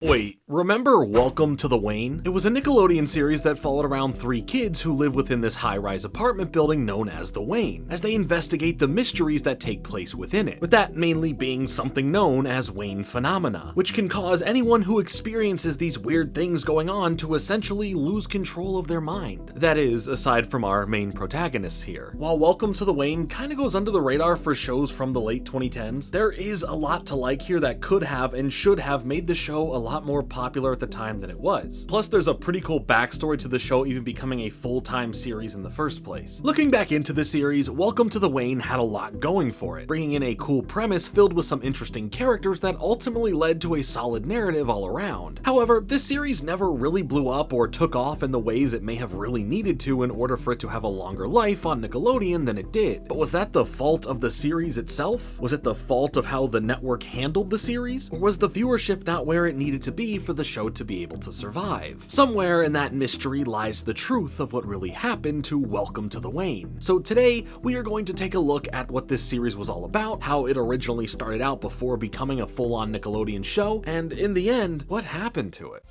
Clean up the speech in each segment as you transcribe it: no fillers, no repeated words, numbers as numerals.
Wait, remember Welcome to the Wayne? It was a Nickelodeon series that followed around three kids who live within this high-rise apartment building known as the Wayne, as they investigate the mysteries that take place within it, with that mainly being something known as Wayne phenomena, which can cause anyone who experiences these weird things going on to essentially lose control of their mind. That is, aside from our main protagonists here. While Welcome to the Wayne kinda goes under the radar for shows from the late 2010s, there is a lot to like here that could have and should have made the show a lot more popular at the time than it was. Plus, there's a pretty cool backstory to the show even becoming a full-time series in the first place. Looking back into the series, Welcome to the Wayne had a lot going for it, bringing in a cool premise filled with some interesting characters that ultimately led to a solid narrative all around. However, this series never really blew up or took off in the ways it may have really needed to in order for it to have a longer life on Nickelodeon than it did. But was that the fault of the series itself? Was it the fault of how the network handled the series? Or was the viewership not where it needed to be for the show to be able to survive? Somewhere in that mystery lies the truth of what really happened to Welcome to the Wayne. So today, we are going to take a look at what this series was all about, how it originally started out before becoming a full-on Nickelodeon show, and in the end, what happened to it.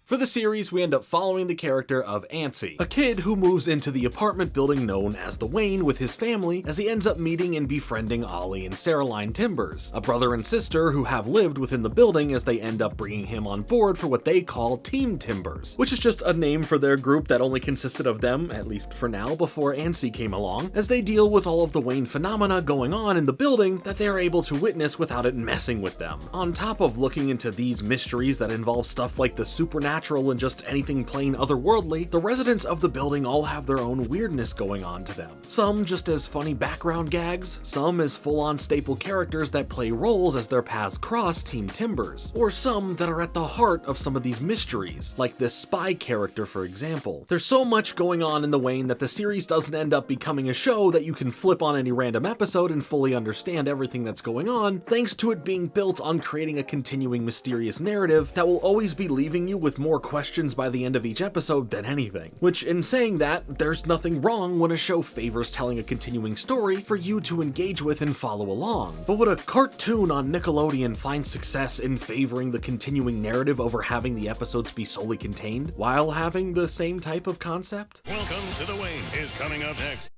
For the series, we end up following the character of Antsy, a kid who moves into the apartment building known as the Wayne with his family as he ends up meeting and befriending Ollie and Saraline Timbers, a brother and sister who have lived within the building as they end up bringing him on board for what they call Team Timbers, which is just a name for their group that only consisted of them, at least for now, before Antsy came along, as they deal with all of the Wayne phenomena going on in the building that they are able to witness without it messing with them. On top of looking into these mysteries that involve stuff like the supernatural and just anything plain otherworldly, the residents of the building all have their own weirdness going on to them. Some just as funny background gags, some as full-on staple characters that play roles as their paths cross Team Timbers, or some that are at the heart of some of these mysteries, like this spy character for example. There's so much going on in the Wayne that the series doesn't end up becoming a show that you can flip on any random episode and fully understand everything that's going on, thanks to it being built on creating a continuing mysterious narrative that will always be leaving you with more questions by the end of each episode than anything. Which, in saying that, there's nothing wrong when a show favors telling a continuing story for you to engage with and follow along. But would a cartoon on Nickelodeon find success in favoring the continuing narrative over having the episodes be solely contained, while having the same type of concept? Welcome to the Wayne is coming up next.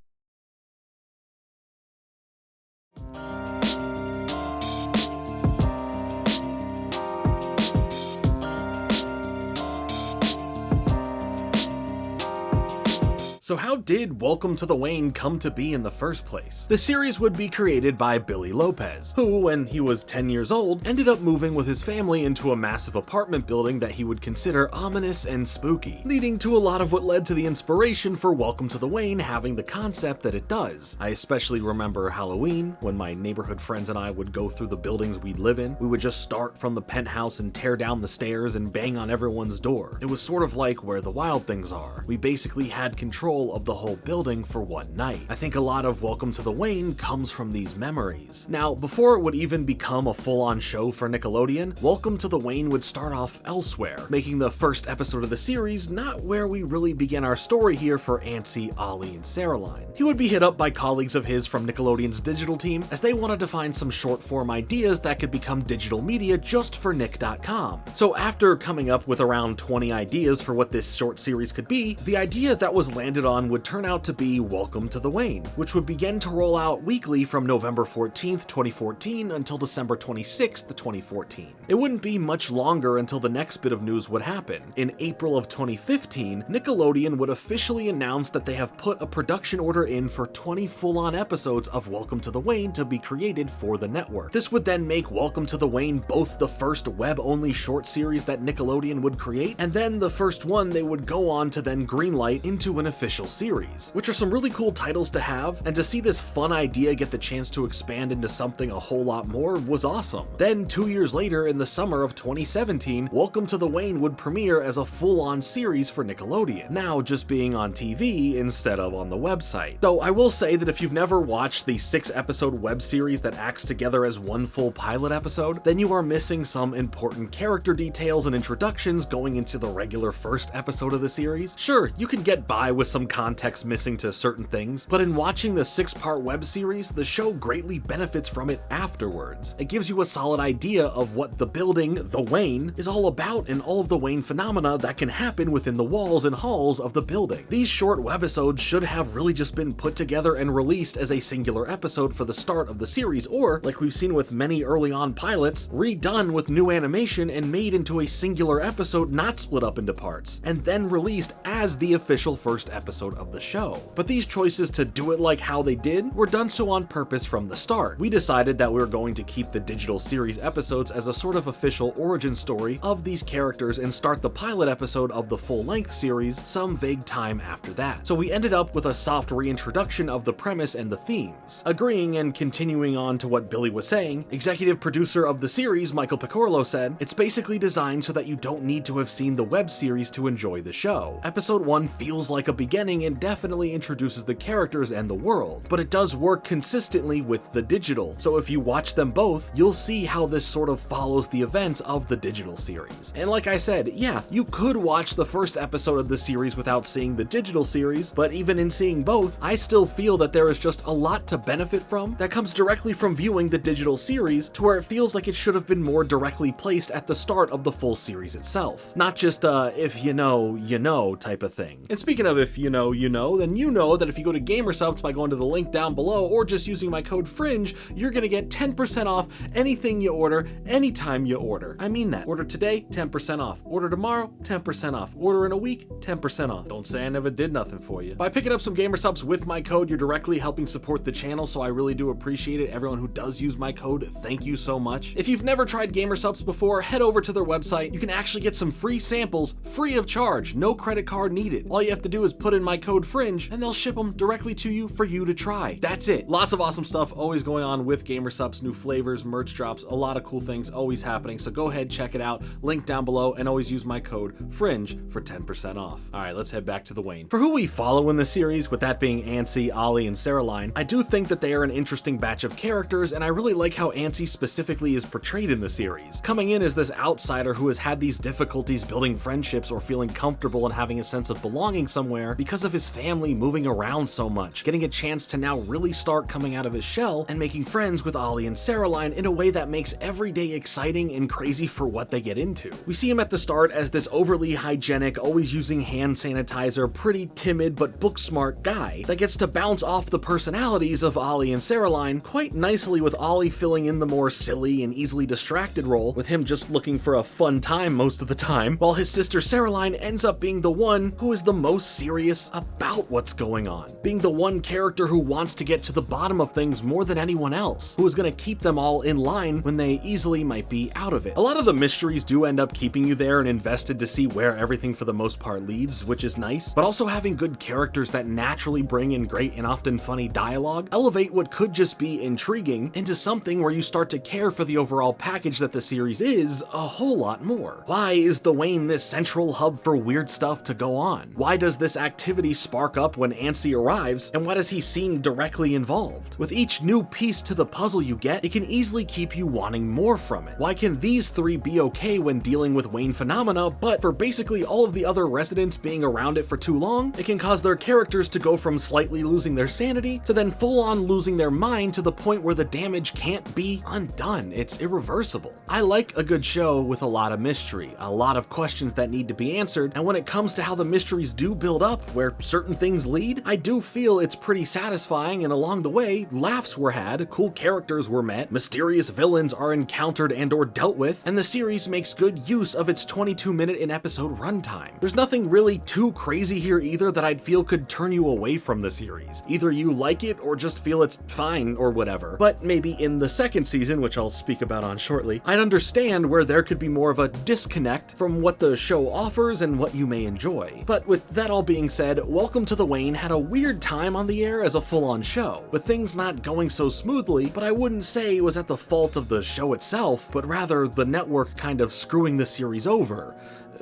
So how did Welcome to the Wayne come to be in the first place? The series would be created by Billy Lopez, who, when he was 10 years old, ended up moving with his family into a massive apartment building that he would consider ominous and spooky, leading to a lot of what led to the inspiration for Welcome to the Wayne having the concept that it does. I especially remember Halloween, when my neighborhood friends and I would go through the buildings we'd live in. We would just start from the penthouse and tear down the stairs and bang on everyone's door. It was sort of like Where the Wild Things Are. We basically had control of the whole building for one night. I think a lot of Welcome to the Wayne comes from these memories. Now, before it would even become a full-on show for Nickelodeon, Welcome to the Wayne would start off elsewhere, making the first episode of the series not where we really begin our story here for Antsy, Ollie, and Saraline. He would be hit up by colleagues of his from Nickelodeon's digital team as they wanted to find some short-form ideas that could become digital media just for Nick.com. So after coming up with around 20 ideas for what this short series could be, the idea that was landed on would turn out to be Welcome to the Wayne, which would begin to roll out weekly from November 14th, 2014 until December 26th, 2014. It wouldn't be much longer until the next bit of news would happen. In April of 2015, Nickelodeon would officially announce that they have put a production order in for 20 full-on episodes of Welcome to the Wayne to be created for the network. This would then make Welcome to the Wayne both the first web-only short series that Nickelodeon would create, and then the first one they would go on to then greenlight into an official official series, which are some really cool titles to have, and to see this fun idea get the chance to expand into something a whole lot more was awesome. Then 2 years later, in the summer of 2017, Welcome to the Wayne would premiere as a full-on series for Nickelodeon, now just being on TV instead of on the website. Though I will say that if you've never watched the 6-episode web series that acts together as one full pilot episode, then you are missing some important character details and introductions going into the regular first episode of the series. Sure, you can get by with some context missing to certain things, but in watching the 6-part web series, the show greatly benefits from it afterwards. It gives you a solid idea of what the building, the Wayne, is all about and all of the Wayne phenomena that can happen within the walls and halls of the building. These short webisodes should have really just been put together and released as a singular episode for the start of the series, or, like we've seen with many early on pilots, redone with new animation and made into a singular episode not split up into parts, and then released as the official first episode of the show. But these choices to do it like how they did were done so on purpose from the start. We decided that we were going to keep the digital series episodes as a sort of official origin story of these characters and start the pilot episode of the full-length series some vague time after that. So we ended up with a soft reintroduction of the premise and the themes. Agreeing and continuing on to what Billy was saying, executive producer of the series Michael Picorlo said, "It's basically designed so that you don't need to have seen the web series to enjoy the show. Episode 1 feels like a beginning and definitely introduces the characters and the world, but it does work consistently with the digital, so if you watch them both, you'll see how this sort of follows the events of the digital series." And like I said, yeah, you could watch the first episode of the series without seeing the digital series, but even in seeing both, I still feel that there is just a lot to benefit from that comes directly from viewing the digital series, to where it feels like it should have been more directly placed at the start of the full series itself. Not just if you know type of thing. And speaking of if you know, then you know that if you go to GamerSupps by going to the link down below or just using my code FRINGE, you're gonna get 10% off anything you order, anytime you order. I mean that. Order today, 10% off. Order tomorrow, 10% off. Order in a week, 10% off. Don't say I never did nothing for you. By picking up some GamerSupps with my code, you're directly helping support the channel, so I really do appreciate it. Everyone who does use my code, thank you so much. If you've never tried GamerSupps before, head over to their website. You can actually get some free samples, free of charge, no credit card needed. All you have to do is put in my code FRINGE, and they'll ship them directly to you for you to try. That's it. Lots of awesome stuff always going on with GamerSupps, new flavors, merch drops, a lot of cool things always happening, so go ahead, check it out, link down below, and always use my code FRINGE for 10% off. Alright, let's head back to the Wayne. For who we follow in the series, with that being Ansi, Ollie, and Caroline, I do think that they are an interesting batch of characters, and I really like how Ansi specifically is portrayed in the series. Coming in as this outsider who has had these difficulties building friendships or feeling comfortable and having a sense of belonging somewhere because of his family moving around so much, getting a chance to now really start coming out of his shell and making friends with Ollie and Caroline in a way that makes every day exciting and crazy for what they get into. We see him at the start as this overly hygienic, always using hand sanitizer, pretty timid but book smart guy that gets to bounce off the personalities of Ollie and Caroline quite nicely, with Ollie filling in the more silly and easily distracted role, with him just looking for a fun time most of the time, while his sister Caroline ends up being the one who is the most serious about what's going on, being the one character who wants to get to the bottom of things more than anyone else, who is going to keep them all in line when they easily might be out of it. A lot of the mysteries do end up keeping you there and invested to see where everything for the most part leads, which is nice, but also having good characters that naturally bring in great and often funny dialogue elevate what could just be intriguing into something where you start to care for the overall package that the series is a whole lot more. Why is the Wayne this central hub for weird stuff to go on? Why does this activity spark up when Ansi arrives, and why does he seem directly involved? With each new piece to the puzzle you get, it can easily keep you wanting more from it. Why can these three be okay when dealing with Wayne phenomena, but for basically all of the other residents being around it for too long, it can cause their characters to go from slightly losing their sanity to then full on losing their mind to the point where the damage can't be undone. It's irreversible. I like a good show with a lot of mystery, a lot of questions that need to be answered, and when it comes to how the mysteries do build up, where certain things lead, I do feel it's pretty satisfying, and along the way, laughs were had, cool characters were met, mysterious villains are encountered and or dealt with, and the series makes good use of its 22-minute in episode runtime. There's nothing really too crazy here either that I'd feel could turn you away from the series. Either you like it or just feel it's fine or whatever. But maybe in the second season, which I'll speak about on shortly, I'd understand where there could be more of a disconnect from what the show offers and what you may enjoy. But with that all being said, said, Welcome to the Wayne had a weird time on the air as a full-on show, with things not going so smoothly, but I wouldn't say it was at the fault of the show itself, but rather the network kind of screwing the series over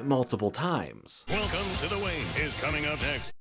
multiple times. Welcome to the Wayne is coming up next.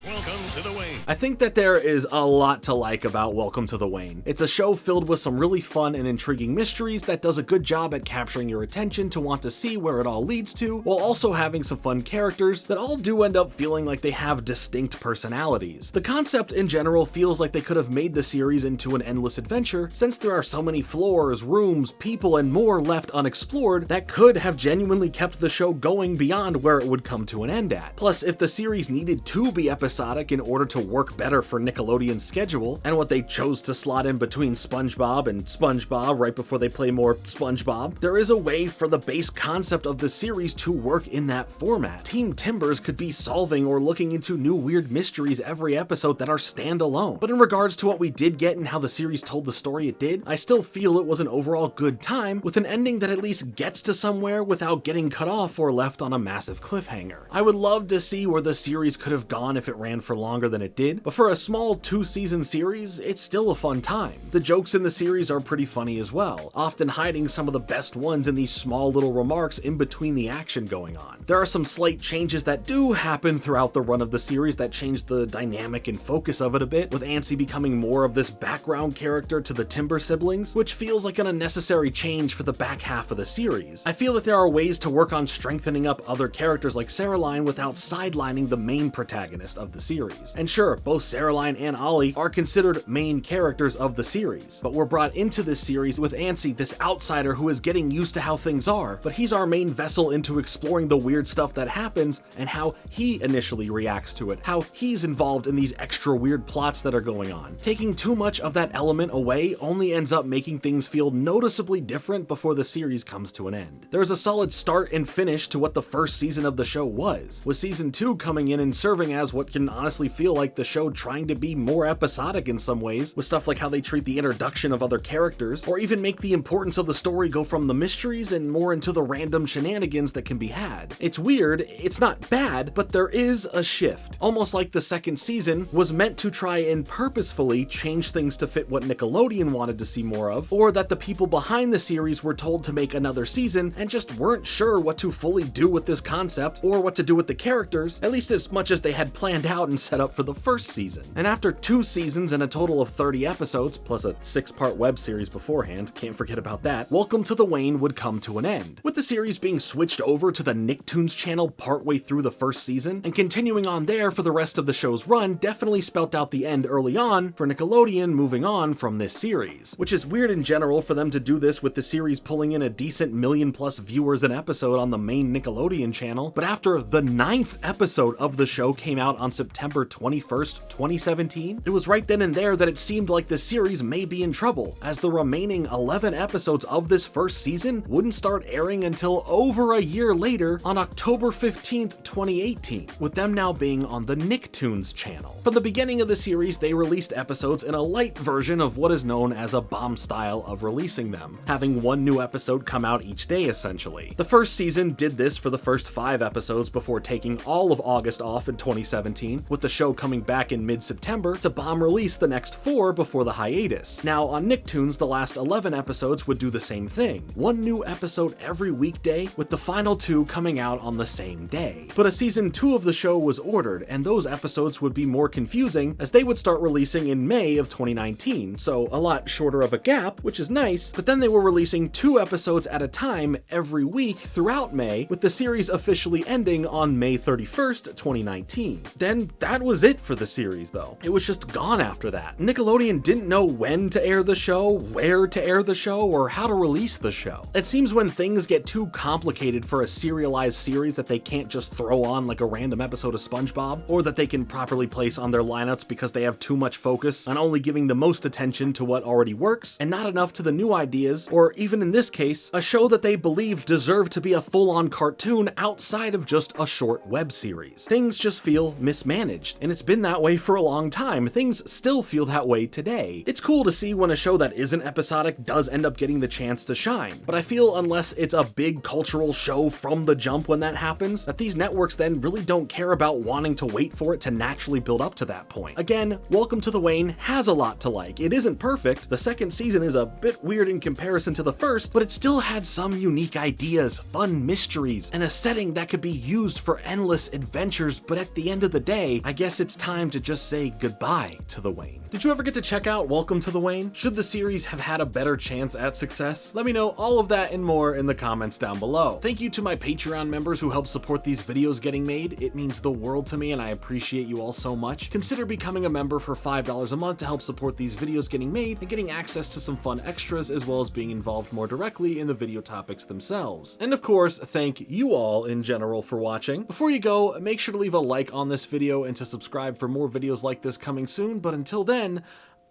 Welcome to the Wayne. I think that there is a lot to like about Welcome to the Wayne. It's a show filled with some really fun and intriguing mysteries that does a good job at capturing your attention to want to see where it all leads to, while also having some fun characters that all do end up feeling like they have distinct personalities. The concept in general feels like they could have made the series into an endless adventure, since there are so many floors, rooms, people, and more left unexplored that could have genuinely kept the show going beyond where it would come to an end at. Plus, if the series needed to be episodic in order to work better for Nickelodeon's schedule, and what they chose to slot in between SpongeBob and SpongeBob right before they play more SpongeBob, there is a way for the base concept of the series to work in that format. Team Timbers could be solving or looking into new weird mysteries every episode that are standalone. But in regards to what we did get and how the series told the story it did, I still feel it was an overall good time, with an ending that at least gets to somewhere without getting cut off or left on a massive cliffhanger. I would love to see where the series could have gone if it ran for longer than it did, but for a small 2-season series, it's still a fun time. The jokes in the series are pretty funny as well, often hiding some of the best ones in these small little remarks in between the action going on. There are some slight changes that do happen throughout the run of the series that change the dynamic and focus of it a bit, with Ansi becoming more of this background character to the Timber siblings, which feels like an unnecessary change for the back half of the series. I feel that there are ways to work on strengthening up other characters like Saraline without sidelining the main protagonist of the series. And sure, both Saraline and Ollie are considered main characters of the series, but we're brought into this series with Ansi, this outsider who is getting used to how things are, but he's our main vessel into exploring the weird stuff that happens and how he initially reacts to it, how he's involved in these extra weird plots that are going on. Taking too much of that element away only ends up making things feel noticeably different before the series comes to an end. There's a solid start and finish to what the first season of the show was, with season 2 coming in and serving as what can honestly feel like the show trying to be more episodic in some ways, with stuff like how they treat the introduction of other characters, or even make the importance of the story go from the mysteries and more into the random shenanigans that can be had. It's weird, it's not bad, but there is a shift. Almost like the second season was meant to try and purposefully change things to fit what Nickelodeon wanted to see more of, or that the people behind the series were told to make another season and just weren't sure what to fully do with this concept or what to do with the characters, at least as much as they had planned out and set up for the first season. And after 2 seasons and a total of 30 episodes, plus a 6-part web series beforehand, can't forget about that, Welcome to the Wayne would come to an end, with the series being switched over to the Nicktoons channel partway through the first season, and continuing on there for the rest of the show's run definitely spelt out the end early on for Nickelodeon moving on from this series, which is weird in general for them to do this with the series pulling in a decent million-plus viewers an episode on the main Nickelodeon channel, but after the 9th episode of the show came out on September 21st, 2017, it was right then and there that it seemed like the series may be in trouble, as the remaining 11 episodes of this first season wouldn't start airing until over a year later on October 15th, 2018, with them now being on the Nicktoons channel. From the beginning of the series, they released episodes in a light version of what is known as a bomb style of releasing them, having 1 new episode come out each day essentially. The first season did this for the first 5 episodes before taking all of August off in 2017, with the show coming back in mid-September to bomb release the next 4 before the hiatus. Now on Nicktoons, the last 11 episodes would do the same thing, 1 new episode every weekday, with the final 2 coming out on the same day. But a season 2 of the show was ordered, and those episodes would be more confusing as they would start releasing in May of 2019, so a lot shorter of a gap, which is nice, but then they were releasing 2 episodes at a time every week throughout May, with the series officially ending on May 31st, 2019. Then that was it for the series though. It was just gone after that. Nickelodeon didn't know when to air the show, where to air the show, or how to release the show. It seems when things get too complicated for a serialized series that they can't just throw on like a random episode of SpongeBob, or that they can properly place on their lineups because they have too much focus on only giving the most attention to what already works and not enough to the new ideas, or even in this case, a show that they believed deserved to be a full-on cartoon outside of just a short web series. Things just feel mismanaged. managed, and it's been that way for a long time. Things still feel that way today. It's cool to see when a show that isn't episodic does end up getting the chance to shine, but I feel unless it's a big cultural show from the jump when that happens, that these networks then really don't care about wanting to wait for it to naturally build up to that point. Again, Welcome to the Wane has a lot to like. It isn't perfect, the second season is a bit weird in comparison to the first, but it still had some unique ideas, fun mysteries, and a setting that could be used for endless adventures, but at the end of the day, I guess it's time to just say goodbye to the Wane. Did you ever get to check out Welcome to the Wane? Should the series have had a better chance at success? Let me know all of that and more in the comments down below. Thank you to my Patreon members who help support these videos getting made. It means the world to me and I appreciate you all so much. Consider becoming a member for $5 a month to help support these videos getting made and getting access to some fun extras, as well as being involved more directly in the video topics themselves. And of course, thank you all in general for watching. Before you go, make sure to leave a like on this video and to subscribe for more videos like this coming soon, but until then,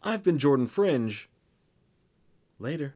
I've been Jordan Fringe. Later.